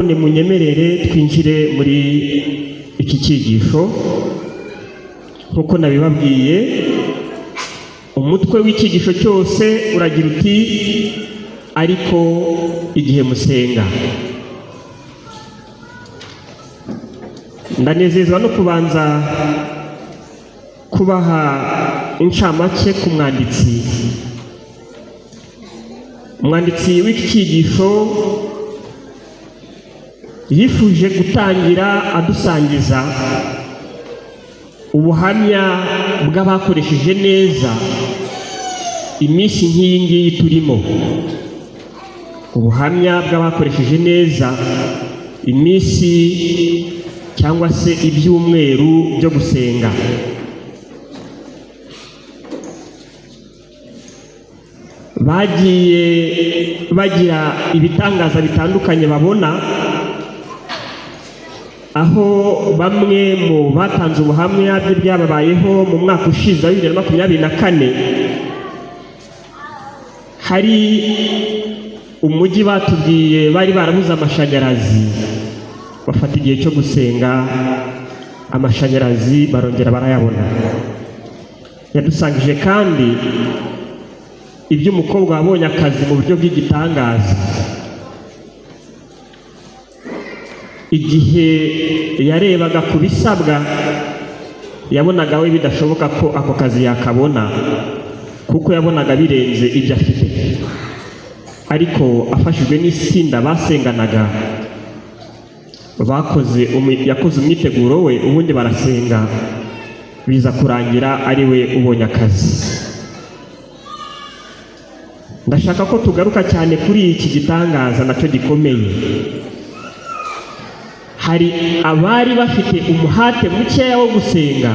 none munyemerere twinjire muri iki cyigisho. Nkuko nabibabwiye, umutwe w'icyigisho cyose uragira uti ariko igihe musenga. Ndanezezwa no kubanza kubaha incamake ku mwanditsi. Umwanditsi w'iki cyigisho yifuje gutangira adusangiza ubuhamya bw'abakoresheje neza iminsi nk'iyi ngiyi turimo. Ubuhamya bw'abakoresheje neza iminsi cyangwa se ibyumweru byo gusenga. Bagiye bagira ibitangaza bitandukanye babona, aho bamwe mu batanze ubuhamya byababayeho mu mwaka ushize wa 2024 hari umujyi batubwiye bari barabuze amashanyarazi, bafata igihe cyo gusenga amashanyarazi barongera barayabona. Yadusangije kandi iby'umukobwa wabonye akazi mu buryo bw'igitangaza. Igihe yarebaga ku bisabwa yabonaga we bidashoboka ko ako kazi yakabona, kuko yabonaga birenze ibyo afite. Ariko afashijwe n'itsinda basenganaga, yakoze umwiteguro we, ubundi barasenga, biza kurangira ari we ubonye akazi. Ndashaka ko tugaruka cyane kuri iki gitangaza nacyo gikomeye. Hari abari bafite umuhate mukeya wo gusenga,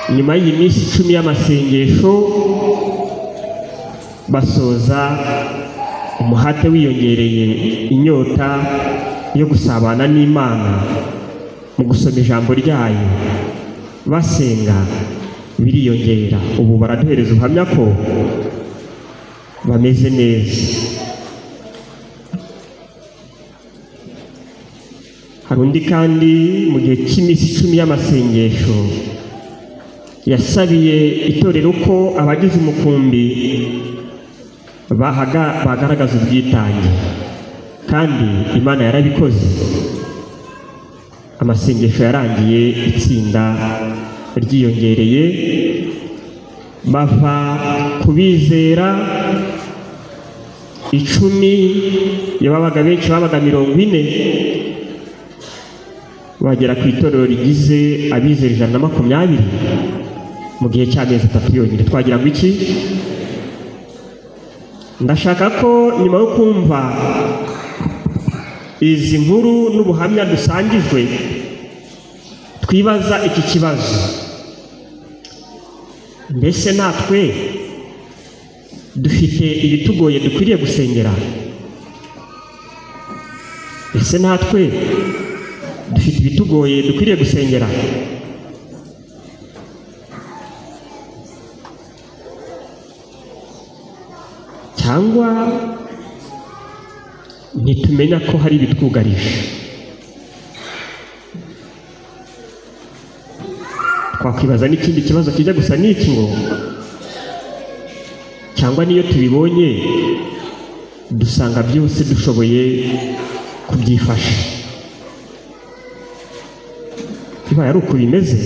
nyuma y'iminsi 10 y'amasengesho basoza umuhate wiyongereye inyota yo gusabana n'Imana mu gusoma ijambo ryayo, basenga biriyongera. Ubu baraduhereza ubuhamya ko bameze neza. Hari undi kandi mu gihe cy'iminsi 10 y'amasengesho yasabiye itorero ko abagize umukumbi bagaragaza ubwitange, kandi Imana yarabikoze. Amasengesho yarangiye, itsinda ryiyongereye, bava kubizera 10, yababaga benshi babaga 40, bagera ku itorero rigize abizera 120 mu gihe cy'amezi 3 yonyine. Twagira ngo iki? Ndashaka ko nyuma yo kumva izi nkuru n'ubuhamya dusangijwe, twibaza iki kibazo: mbese natwe dufite ibitugoye dukwiriye gusengera? Mbese natwe dufite ibitugoye dukwiriye gusengera? Cyangwa ntitumenya ko hari ibitwugarije? Twakwibaza n'ikindi kibazo kijya gusa n'iki, ngo cyangwa niyo tubibonye dusanga byose dushoboye kubyifasha. Kiba ari uko bimeze,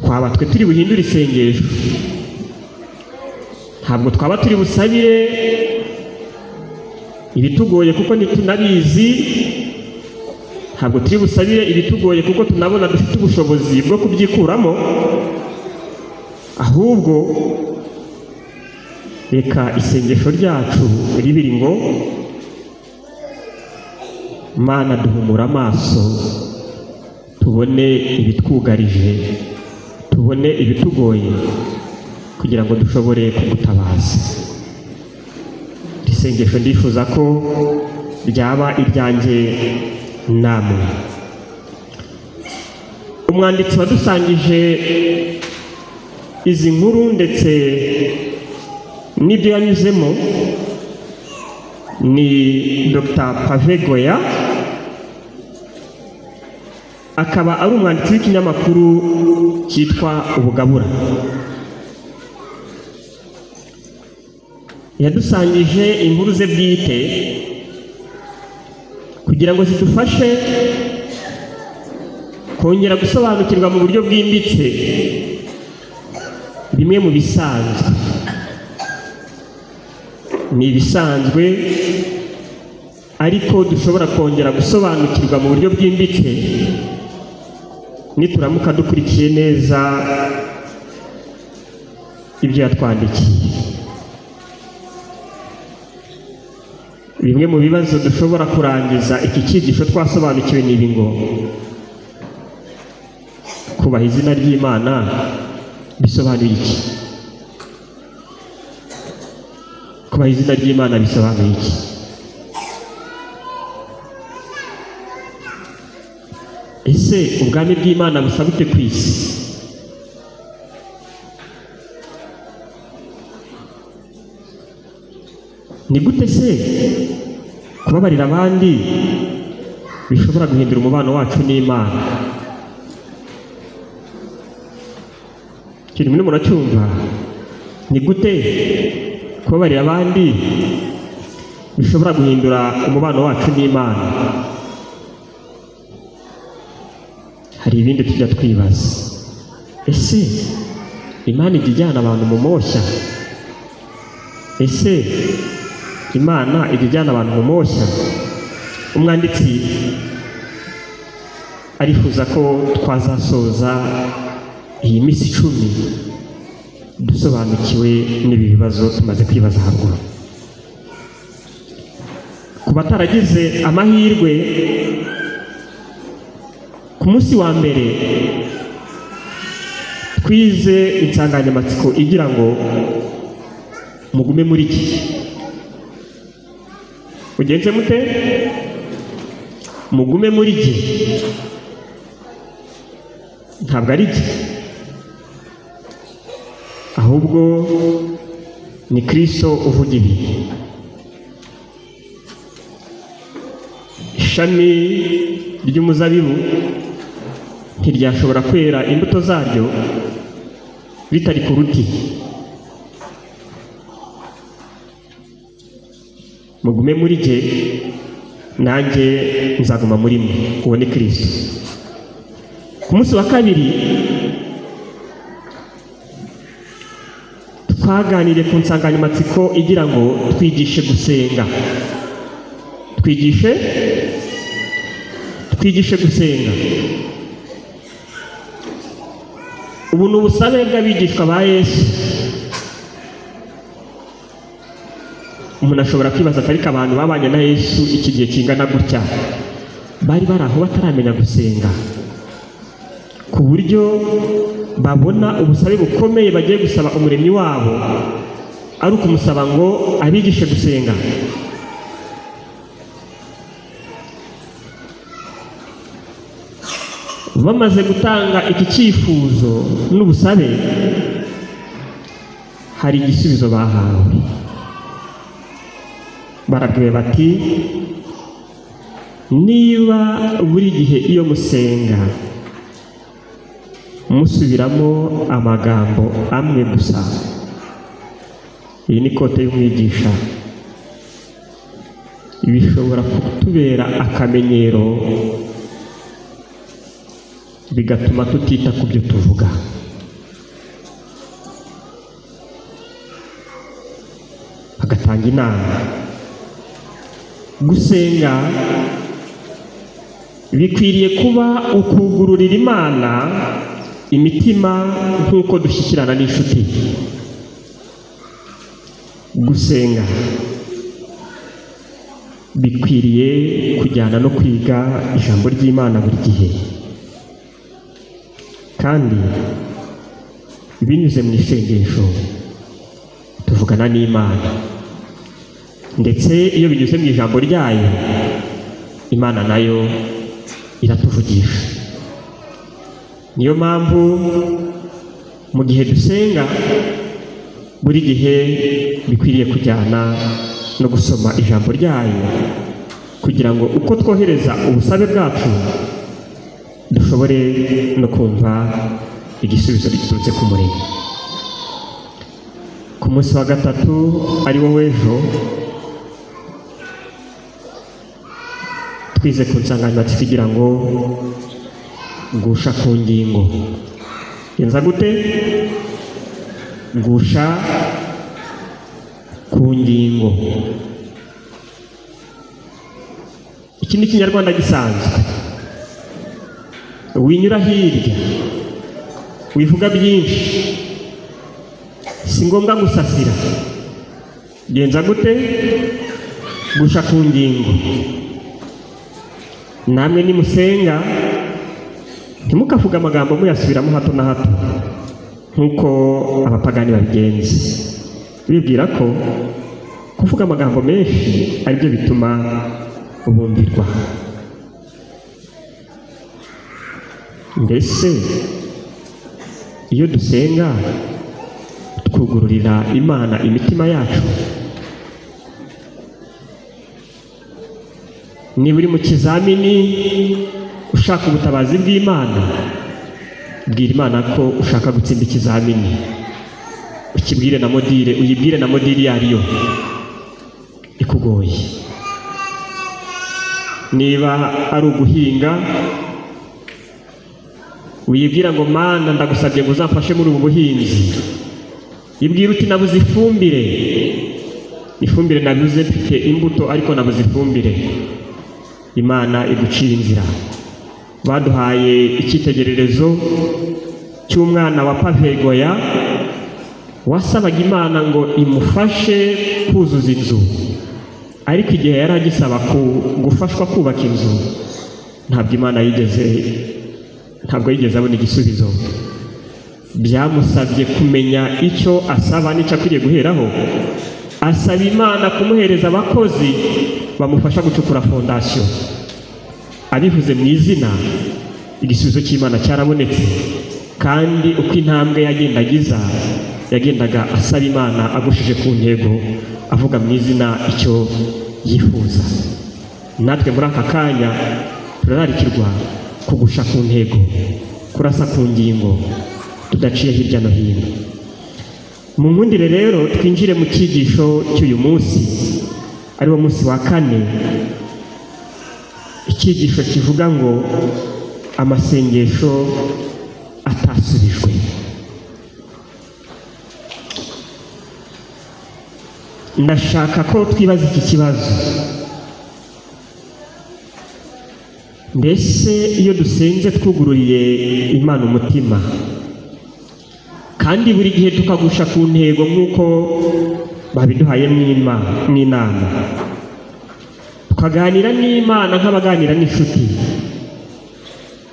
twaba twe turi buhindura isengesho, ntabwo twaba turi busabire ibitugoye kuko ntitunabizi, ntabwo turi busabire ibitugoye kuko tunabona dufite ubushobozi bwo kubyikuramo. Ahubwo reka isengesho ryacu ribiri ngo: Mana, duhumura amaso tubone ibitwugarije, tubone ibitugoye, kugira ngo dushobore kugutabaza. Isengesho ndifuza ko ryaba iryanjye namwe. Umwanditsi wadusangije izi nkuru ndetse n'ibyo yanyuzemo ni Dr. Pave Goya, akaba ari umwanditsi w'ikinyamakuru cyitwa Ubugabura. Yadusangije inkuru ze bwite kugira ngo zidufashe kongera gusobanukirwa mu buryo bwimbitse bimwe mu bisanzwe. Ni ibisanzwe ariko dushobora kongera gusobanukirwa mu buryo bwimbitse nituramuka dukurikiye neza ibyo yatwandikiye. Bimwe mu bibazo dushobora kurangiza iki cyigisho twasobanukiwe ni ibi ngo: kubaha izina ry'Imana bisobanuye iki? Kubaha izina ry'Imana bisobanuye iki? Ese ubwami bw'Imana busa bute ku isi? Ni gute se kubabarira abandi bishobora guhindura umubano wacu n'Imana? Kiri muri muracyumva? Ni gute kubabarira abandi bishobora guhindura umubano wacu n'Imana? Hari ibindi tujya twibaza. Ese Imana ijya ijyana abantu mu moshya? Ese Imana ijya ijyana abantu mu moshya? Umwanditsi arifuza ko twazasoza iyi minsi 10 dusobanukiwe n'ibi bibazo tumaze kwibaza haruguru. Ku bataragize amahirwe, ku munsi wa mbere twize insanganyamatsiko igira ngo mugume muri iki. Ugenze mute? Mugume muri iki. Ntabwo ari iki, ahubwo ni Kristo uvuga ibi. Ishami ry'umuzabibu ntiryashobora kwera imbuto zaryo bitari ku ruti. Mugume muri jye nanjye nzaguma muri mwe. Uwo ni Kristo. Ku munsi wa kabiri twaganiriye ku nsanganyamatsiko igira ngo twigishe gusenga. Twigishe gusenga. Ubu ni ubusabe bw'abigishwa ba Yesu. Umuntu ashobora kwibaza ariko abantu babanye na Yesu iki gihe kingana gutya bari aho bataramenya gusenga, ku buryo babona ubusabe bukomeye bagiye gusaba umuremyi wabo ari ukumusaba ngo abigishe gusenga. Bamaze gutanga iki cyifuzo n'ubusabe, hari igisubizo bahawe. Barabwiwe bati: niba buri gihe iyo musenga musubiramo amagambo amwe gusa, iyi ni kote y'umwigisha, bishobora kutubera akamenyero bigatuma tutita ku byo tuvuga. Bagatanga inama. Gusenga bikwiriye kuba ukugururira Imana imitima nk'uko dushyikirana n'inshuti. Gusenga bikwiriye kujyana no kwiga ijambo ry'Imana buri gihe, kandi binyuze mu isengesho tuvugana n'Imana. Ndetse iyo binyuze mu ijambo ryayo, Imana nayo iratuvugisha. Niyo mpamvu mu gihe dusenga buri gihe bikwiriye kujyana no gusoma ijambo ryayo kugira ngo uko twohereza ubusabe bwacu dushobore no kumva igisubizo giturutse ku Muremyi. Ku munsi wa gatatu ari wo w'ejo twize ku nsanganyamatsiko igira ngo gusha ku ngingo. Yenza gute? Gusha ku ngingo. Iki ni Ikinyarwanda gisanzwe. Winyura hirya, wivuga byinshi, si ngombwa gusasira. Genza gute? Gusha ku ngingo. Namwe nimusenga ntimukavuga amagambo muyasubiramo hato na hato nk'uko abapagani babigenza, bibwira ko kuvuga amagambo menshi aribyo bituma ubumvirwa. Mbese iyo dusenga twugururira Imana imitima yacu? Niba uri mu kizamini ushaka ubutabazi bw'Imana, bwira Imana ko ushaka gutsinda ikizamini, ukibwire na modire, uyibwire na modire iyo ariyo ikugoye. Niba ari uguhinga, uyibwira ngo Mana ndagusabye ngo uzamfashe muri ubu buhinzi. Ibwira uti nabuze ifumbire nabuze, mfite imbuto ariko nabuze ifumbire. Imana igucira inzira. Baduhaye icyitegererezo cy'umwana wa Pavegoya wasabaga Imana ngo imufashe kuzuza inzu, ariko igihe yari agisaba gufashwa kubaka inzu ntabwo yigeze abona igisubizo. Byamusabye kumenya icyo asaba n'icyo akwiriye guheraho. Asaba Imana kumuhereza abakozi bamufasha gucukura fondasiyo. Abivuze mu izina, igisubizo cy'Imana cyarabonetse, kandi uko intambwe yagendaga asaba Imana agushije ku ntego, avuga mu izina icyo yifuza. Natwe muri aka kanya turararikirwa kugusha ku ntego, kurasa ku ngingo, tudaciye hirya no hino. Mu nkundire rero twinjire mu cyigisho cy'uyu munsi, ari wo munsi wa 4, icyigisho kivuga ngo amasengesho atasubijwe. Ndashaka ko twibaza iki kibazo: mbese iyo dusenze twugururiye Imana umutima, kandi buri gihe tukagusha ku ntego nk'uko babiduhaye n'inama, tukaganira n'Imana nk'abaganira n'inshuti,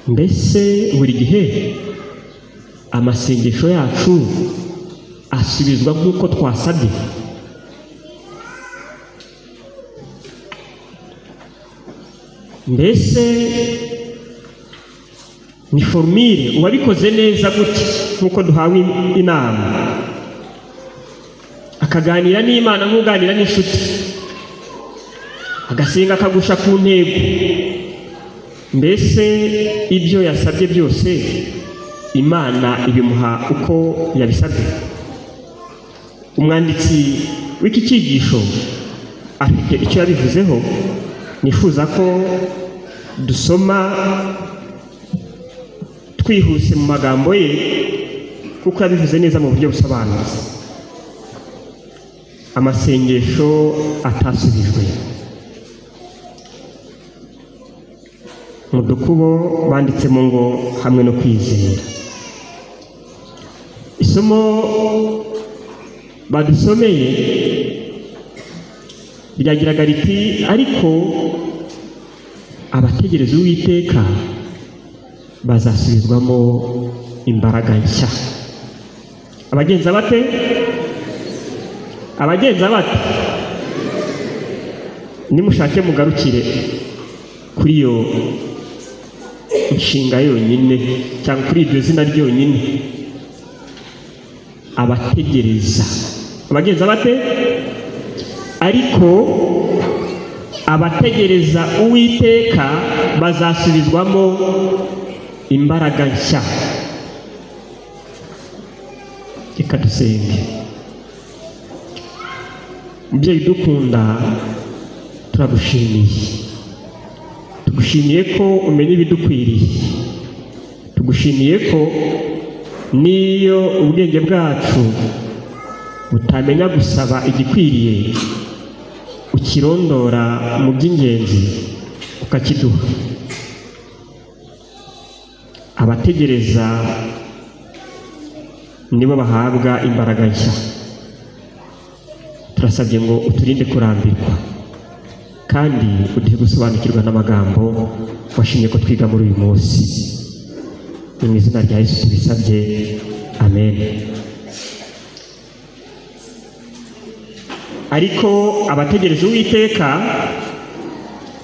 mbese buri gihe amasengesho yacu asubizwa nk'uko twasabye? Mbese ni formule uwabikoze neza gutya nk'uko duhawe inama, akaganira n'Imana nk'uganira n'inshuti, agasenga akagusha ku ntego, mbese ibyo yasabye byose Imana ibimuha uko yabisabye? Umwanditsi w'iki cyigisho afite icyo yabivuzeho. Nifuza ko dusoma twihuse mu magambo ye, kuko yabivuze neza mu buryo busobanutse. Amasengesho atasubijwe. Mu dukubo banditsemo ngo hamwe no kwizera. Isomo badusomeye ryagiraga riti: ariko abategereza Uwiteka bazasubizwamo imbaraga nshya. Abagenza bate? Nimushake mugarukire kuri iyo inshinga yonyine, cyangwa kuri iryo zina ryonyine, abategereza. Abagenza bate? ariko abategereza Uwiteka bazasubizwamo imbaraga nshya. Reka dusenge. Mubyeyi dukunda, turagushimiye. Tugushimiye ko umenya ibidukwiriye. Tugushimiye ko niyo ubwenge bwacu butamenya gusaba igikwiriye, ukirondora mu by'ingenzi ukakiduha. Abategereza nibo bahabwa imbaraga nshya. Turasabye ngo uturinde kurambirwa kandi uduhe gusobanukirwa n'amagambo washimye ko twiga muri uyu munsi. Mu izina rya Yesu tubisabye, amen. Ariko abategereza Uwiteka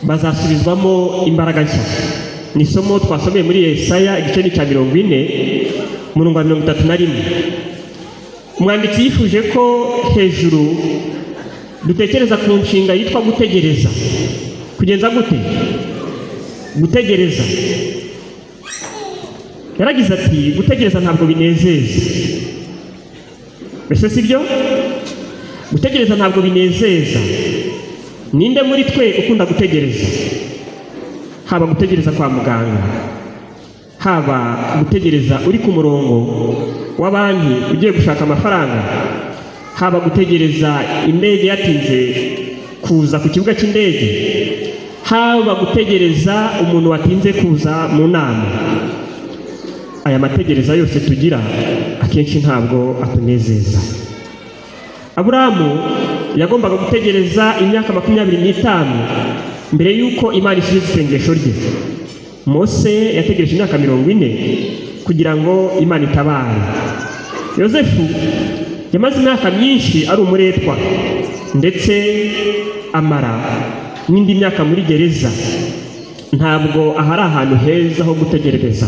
bazasubizwamo imbaraga nshya. Ni isomo twasomeye muri Yesaya igice cya 40 umurongo wa 31. Umwanditsi yifuje ko hejuru dutekereza ku nshinga yitwa gutegereza. Kugenza gute? Gutegereza. Yaragize ati gutegereza ntabwo binezeza. Mbese sibyo? Gutegereza ntabwo binezeza. Ninde muri twe ukunda gutegereza? Haba gutegereza kwa muganga, haba gutegereza uri ku murongo wa banki ugiye gushaka amafaranga, haba gutegereza indege yatinze kuza ku kibuga cy'indege, haba gutegereza umuntu watinze kuza mu nama. Aya mategereza yose tugira akenshi ntabwo atunezeza. Aburahamu yagombaga gutegereza imyaka 25 mbere y'uko Imana isubiza isengesho rye. Mose yategereje imyaka 40 kugira ngo Imana itabare. Yosefu yamaze imyaka myinshi ari umuretwa ndetse amara n'indi myaka muri gereza. Ntabwo ahari ahantu heza ho gutegereza.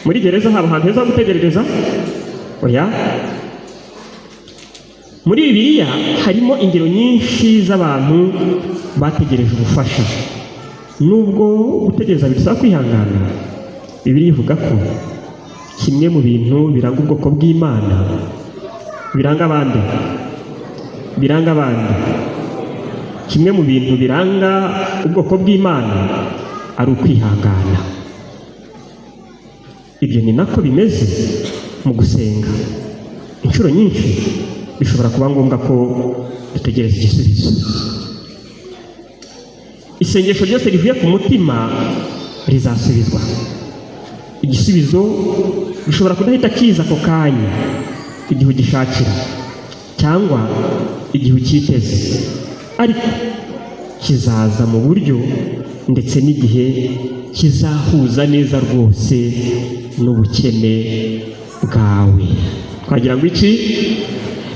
Muri gereza haba ahantu heza ho gutegereza? Oya. Muri Bibiliya harimo ingero nyinshi z'abantu bategereje ubufasha. Nubwo gutegereza bisaba kwihangana, Bibiliya ivuga ko kimwe mu bintu biranga ubwoko bw'Imana, biranga abandi, kimwe mu bintu biranga ubwoko bw'Imana ari ukwihangana. Ibyo ni nako bimeze mu gusenga. Inshuro nyinshi bishobora kuba ngombwa ko dutegereza igisubizo. Isengesho ryose rivuye ku mutima rizasubizwa. Igisubizo gishobora kudahita kiza ako kanya igihe ugishakira cyangwa igihe ukiteze, ariko kizaza mu buryo ndetse n'igihe kizahuza neza rwose n'ubukene bwawe. Twagira ngo iki?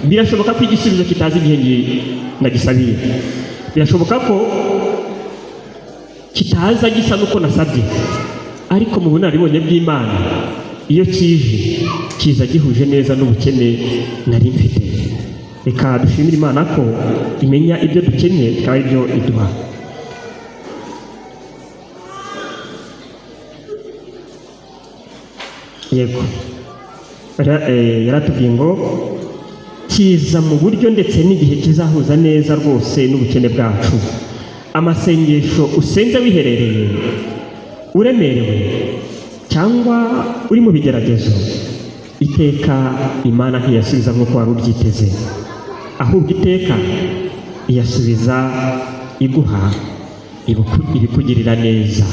Birashoboka ko igisubizo kitazi igihe nagisabiye. Birashoboka ko kitaza gisa nuko nasabye, ariko mu bunararibonye bw'Imana iyo kije kiza gihuje neza n'ubukene nari mfite. Reka dushimire Imana ko imenya ibyo dukeneye kandi ibyo iduha. Yego, yaratubwiye ngo kiza mu buryo ndetse n'igihe kizahuza neza rwose n'ubukene bwacu. Amasengesho usenze wiherereye, uremerewe cyangwa uri mu bigeragezo, iteka Imana ntiyasubiza nk'uko wari ubyiteze, ahubwo iteka iyasubiza iguha ibikugirira neza.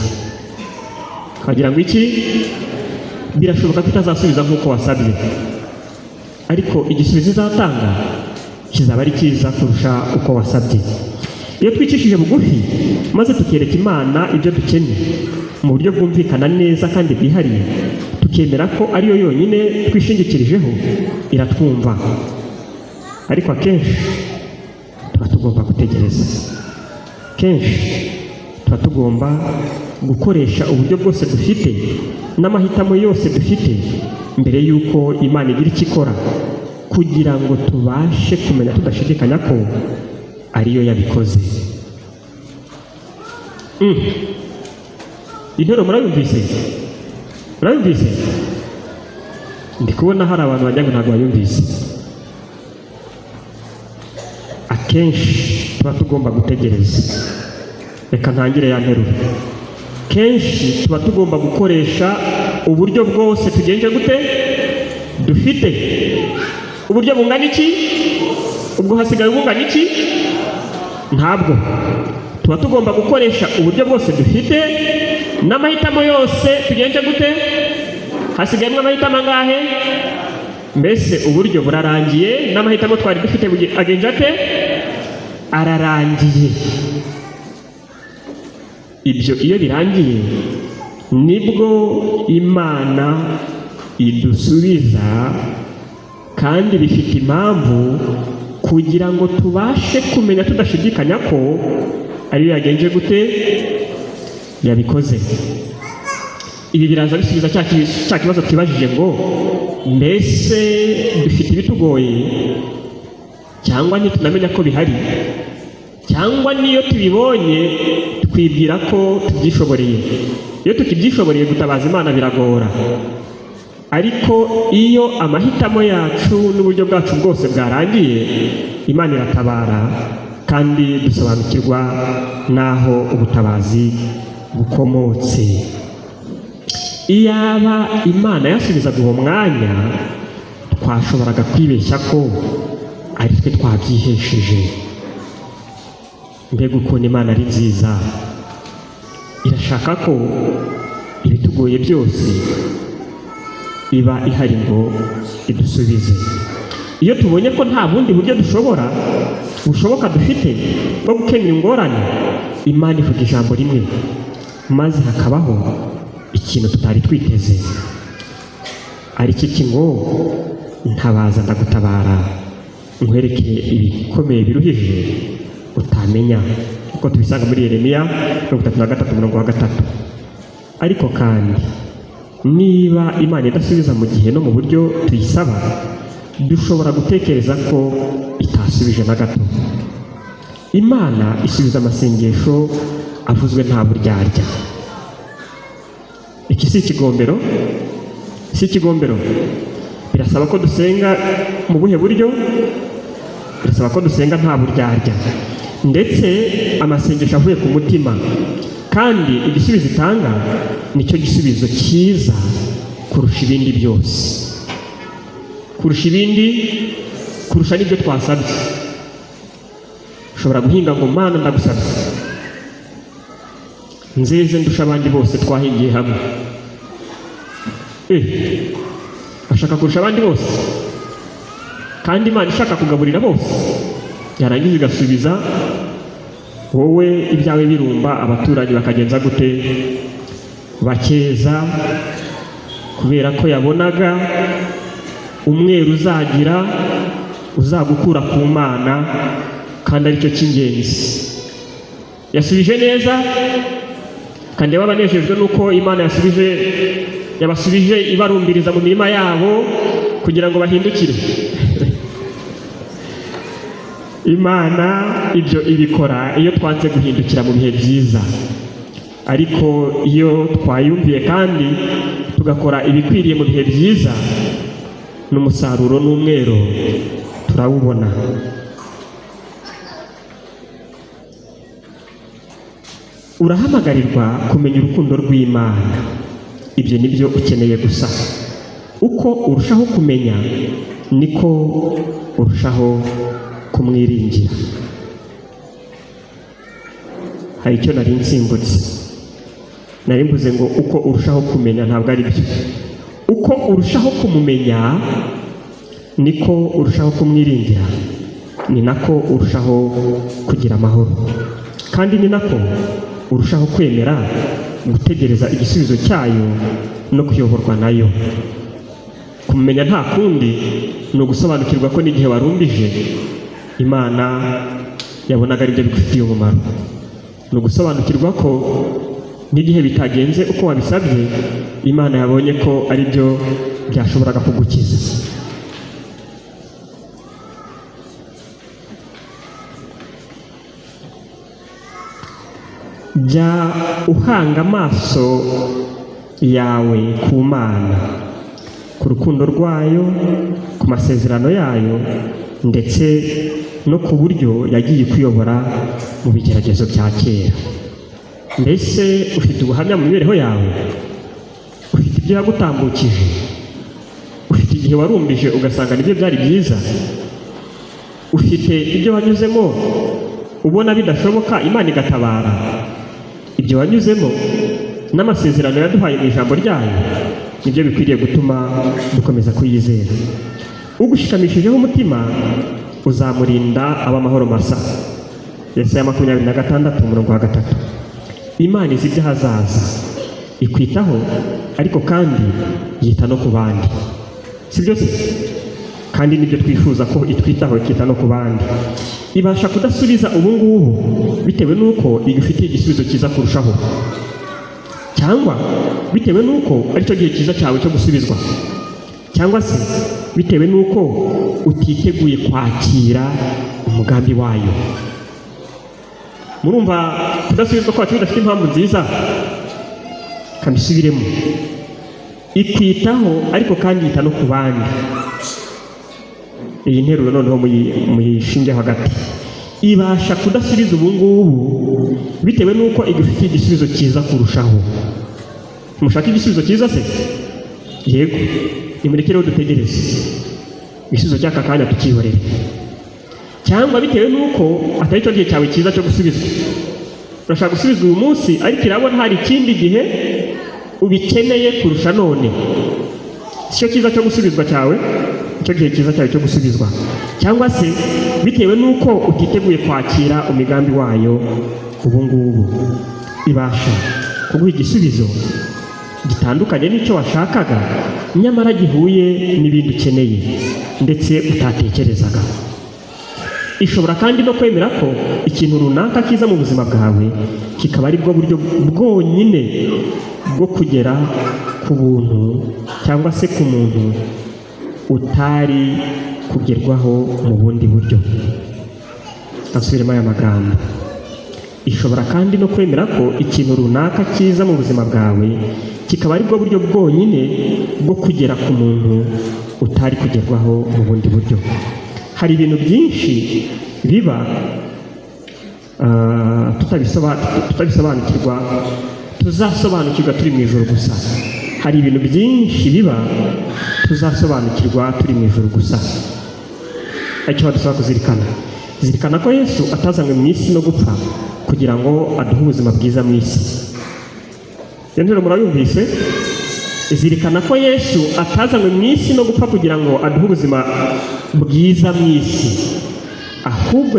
Twagira ngo iki? Birashoboka ko itazasubiza nk'uko wasabye, ariko igisubizo izatanga kizaba ari cyiza kurusha uko wasabye. Iyo twicishije bugufi maze tukereka Imana ibyo dukeneye mu buryo bwumvikana neza kandi bwihariye, tukemera ko ariyo yonyine twishingikirijeho, iratwumva. Ariko akenshi tuba tugomba gutegereza. Kenshi tuba tugomba gukoresha uburyo bwose dufite n'amahitamo yose dufite mbere y'uko Imana igira icyo ikora, kugira ngo tubashe kumenya tudashidikanya ko ariyo yabikoze. Intero murayumvise? Murayumvise? Ndi kubona hari abantu bajya ngo ntabwo bayumvise. Akenshi tuba tugomba gutegereza. Reka ntangire ya nteruro. Kenshi tuba tugomba gukoresha uburyo bwose tugenje gute dufite. Uburyo bungana iki? Ubwo hasigaye bungana iki? Ntabwo. Tuba tugomba gukoresha uburyo bwose dufite n'amahitamo yose tugenje gute. Hasigayemo amahitamo angahe? Mbese uburyo burarangiye n'amahitamo twari dufite agenje ate? Ararangiye. Ibyo iyo birangiye nibwo Imana idusubiza, kandi bifite impamvu kugira ngo tubashe kumenya tudashidikanya ko ariyo yagenje gute yabikoze. Ibi biraza bisubiza cya kibazo twibajije ngo mbese dufite ibitugoye, cyangwa ntitunamenya ko bihari, cyangwa niyo tubibonye twibwira ko tubyishoboreye. Iyo tukibyishoboreye gutabaza Imana biragora, ariko iyo amahitamo yacu n'uburyo bwacu bwose bwarangiye, Imana iratabara kandi dusobanukirwa n'aho ubutabazi bukomotse. Iyaba Imana yasubizaga uwo mwanya, twashoboraga kwibeshya ko ari twe twabyihesheje. Mbega ukuntu Imana ari nziza! Irashaka ko ibitugoye byose iba ihari ngo idusubize. Iyo tubonye ko nta bundi buryo bushoboka dufite bwo gukemura ingorane, Imana ivuga ijambo rimwe maze hakabaho ikintu tutari twiteze. Ari kiki ngo ntabaza ndagutabara, nkwereke ibikomeye biruhije utamenya, uko tubisanga muri Yeremiya 33:3. Ariko kandi niba Imana idasubiza mu gihe no mu buryo tuyisaba, dushobora gutekereza ko itasubije na gato. Imana isubiza amasengesho avuzwe nta buryarya. Iki si ikigombero? Si ikigombero. Birasaba ko dusenga mu buhe buryo? Birasaba ko dusenga nta buryarya, ndetse amasengesho avuye ku mutima, kandi igisubizo itanga nicyo gisubizo cyiza kurusha ibindi byose, kurusha n'ibyo twasabye. Ushobora guhinga ngo Mana ndagusabye nzeze ndusha abandi bose twahingiye hamwe. Ashaka kurusha abandi bose, kandi Imana ishaka kugaburira bose, yarangiza igasubiza wowe ibyawe birumba, abaturanyi bakagenza gute? Bakeza, kubera ko yabonaga umweru uzagukura ku Mana, kandi aricyo cy'ingenzi. Yasubije neza, kandi babanejejwe nuko Imana yabasubije ibarumbiriza mu mirima yabo kugira ngo bahindukire. Imana ibyo ibikora iyo twanze guhindukira mu bihe byiza, ariko iyo twayumviye kandi tugakora ibikwiriye mu bihe byiza, n'umusaruro n'umwero turawubona. Urahamagarirwa kumenya urukundo rw'Imana. Ibyo nibyo ukeneye gusa. Uko urushaho kumenya niko urushaho kumwiringira. Hari icyo nari nsimbutse, nari mvuze ngo uko urushaho kumenya, ntabwo ari byo. Uko urushaho kumumenya niko urushaho kumwiringira, ni nako urushaho kugira amahoro, kandi ni nako urushaho kwemera gutegereza igisubizo cyayo no kuyoborwa nayo. Kumumenya nta kundi ni ugusobanukirwa ko n'igihe warumbije, Imana yabonaga ari byo bigufitiye umumaro. Ni ugusobanukirwa ko n'igihe bitagenze uko wabisabye, Imana yabonye ko ari byo byashoboraga kugukiza. jya uhanga amaso yawe ku Mana, ku rukundo rwayo, ku masezerano yayo, ndetse no ku buryo yagiye kuyobora mu bigeragezo bya kera. Mbese ufite ubuhamya mu mibereho yawe? Ufite ibyo yagutambukije? Ufite igihe warumbije ugasanga nibyo byari byiza? Ufite ibyo wanyuzemo ubona bidashoboka Imana igatabara? Ibyo wanyuzemo n'amasezerano yaduhaye mu ijambo ryayo nibyo bikwiriye gutuma dukomeza kuyizera. Ugushikamishijeho umutima uzamurinda ab'amahoro masa. Yesaya 26:3. Imana izi iby'ahazaza, ikwitaho, ariko kandi yita no ku bandi. Si byo se? Kandi nibyo twifuza ko itwitaho, ikita no ku bandi. Ibasha kudasubiza ubu ngubu bitewe n'uko igufitiye igisubizo cyiza kurushaho, cyangwa bitewe n'uko aricyo gihe cyiza cyawe cyo gusubizwa, cyangwa se bitewe n'uko utiteguye kwakira umugambi wayo. Murumva kudasubizwa kwacu bidafite impamvu nziza? Kabisubiremo. Ikwitaho ariko kandi yita no ku bandi. Iyi nteruro noneho muyishinge hagati. Ibasha kudasubiza ubu ngubu bitewe n'uko igufitiye igisubizo cyiza kurushaho. Mushaka igisubizo cyiza se? Yego, nimurekereho dutegereze igisubizo cy'aka kanya tukihorere. Cyangwa bitewe n'uko atari cyo gihe cyawe cyiza cyo gusubizwa. Urashaka gusubizwa uyu munsi, ariko irabona hari ikindi gihe ubikeneye kurusha none. Sicyo cyiza cyo gusubizwa cyawe, icyo gihe cyiza cyawe cyo gusubizwa. Cyangwa se bitewe n'uko utiteguye kwakira umugambi wayo ubu ngubu. Ibasha kuguha igisubizo gitandukanye n'icyo washakaga, nyamara gihuye n'ibindi ukeneye ndetse utatekerezaga. Ishobora kandi no kwemera ko ikintu runaka kiza mu buzima bwawe kikaba ari bwo buryo bwonyine bwo kugera ku buntu cyangwa se ku muntu utari kugerwaho mu bundi buryo. Asubiremo aya magambo. Ishobora kandi no kwemera ko ikintu runaka kiza mu buzima bwawe kikaba ari bwo buryo bwonyine bwo kugera ku muntu utari kugerwaho mu bundi buryo. Hari ibintu byinshi biba tutabisobanukirwa, tuzasobanukirwa turi mu ijuru gusa. Hari ibintu byinshi biba tuzasobanukirwa turi mu ijuru gusa. Icyo badusaba kuzirikana, zirikana ko Yesu atazanywe mu isi no gupfa kugira ngo aduhe ubuzima bwiza mu isi. Iyo nteruro murayumvise? Zirikana ko Yesu atazanywe mu isi no gupfa kugira ngo aduhe ubuzima bwiza mu isi, ahubwo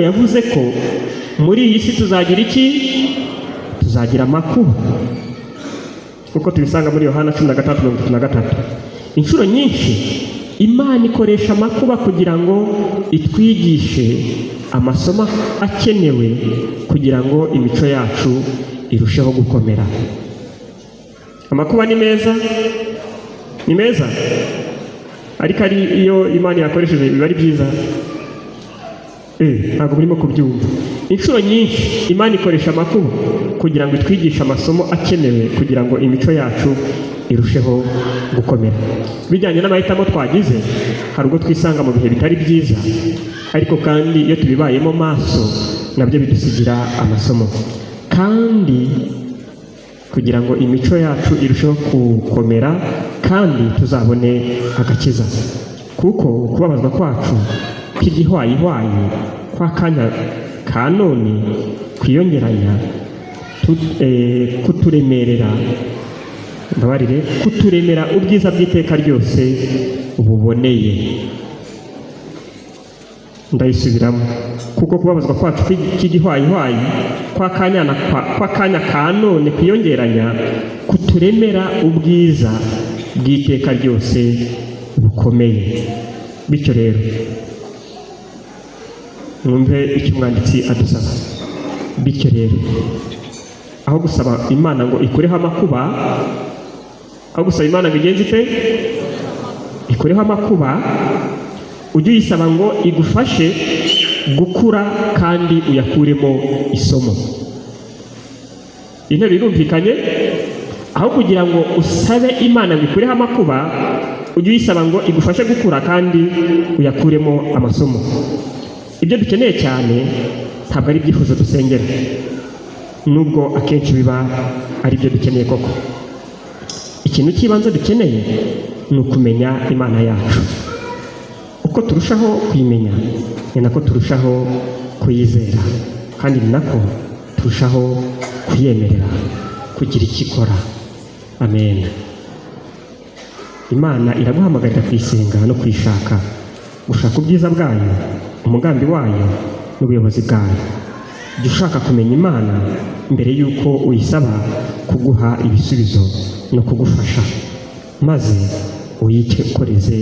yavuze ko muri iyi si tuzagira iki? Tuzagira amakuba, kuko tubisanga muri Yohana 13:33. Inshuro nyinshi Imana ikoresha amakuba kugira ngo itwigishe amasomo akenewe kugira ngo imico yacu irusheho gukomera. Amakuba ni meza? Ni meza? Ariko ari iyo Imana yakoresheje biba ari byiza? Ntabwo murimo kubyumva. Inshuro nyinshi Imana ikoresha amakuba kugira ngo itwigishe amasomo akenewe kugira ngo imico yacu irusheho gukomera. Bijyanye n'amahitamo twagize, hari ubwo twisanga mu bihe bitari byiza, ariko kandi iyo tubibayemo maso nabyo bidusigira amasomo. Kandi kugira ngo imico yacu irusheho gukomera kandi tuzabone agakiza. Kuko kubabazwa kwacu kw'igihwayihwayi kw'akanya ka none kwiyongeranya kuturemera ubwiza bw'iteka ryose buboneye. Ndayisubiramo. Kuko kubabazwa kwacu kw'igihwayihwayi kw'akanya ka none kwiyongeranya kuturemera ubwiza bw'iteka ryose bukomeye. Bityo rero mwumve icyo umwanditsi adusaba. Bityo rero aho gusaba Imana ngo ikureho amakuba, aho gusaba Imana ngo igenze ite? Ikureho amakuba, ujye uyisaba ngo igufashe gukura kandi uyakuremo isomo. Intebe irumvikanye, aho kugira ngo usabe Imana ngo ikureho amakuba, ujye uyisaba ngo igufashe gukura kandi uyakuremo amasomo. Ibyo dukeneye cyane ntabwo ari ibyifuzo dusengera, nubwo akenshi biba ari byo dukeneye koko. Ikintu cy'ibanze dukeneye ni ukumenya Imana yacu. Uko turushaho kuyimenya ni nako turushaho kuyizera, kandi ni nako turushaho kuyemerera kugira icyo ikora. Amen. Imana iraguhamagarira kuyisenga no kuyishaka, gushaka ubwiza bwayo, umugambi wayo n'ubuyobozi bwayo. Jya ushaka kumenya Imana mbere y'uko uyisaba kuguha ibisubizo no kugufasha, maze uyikoreze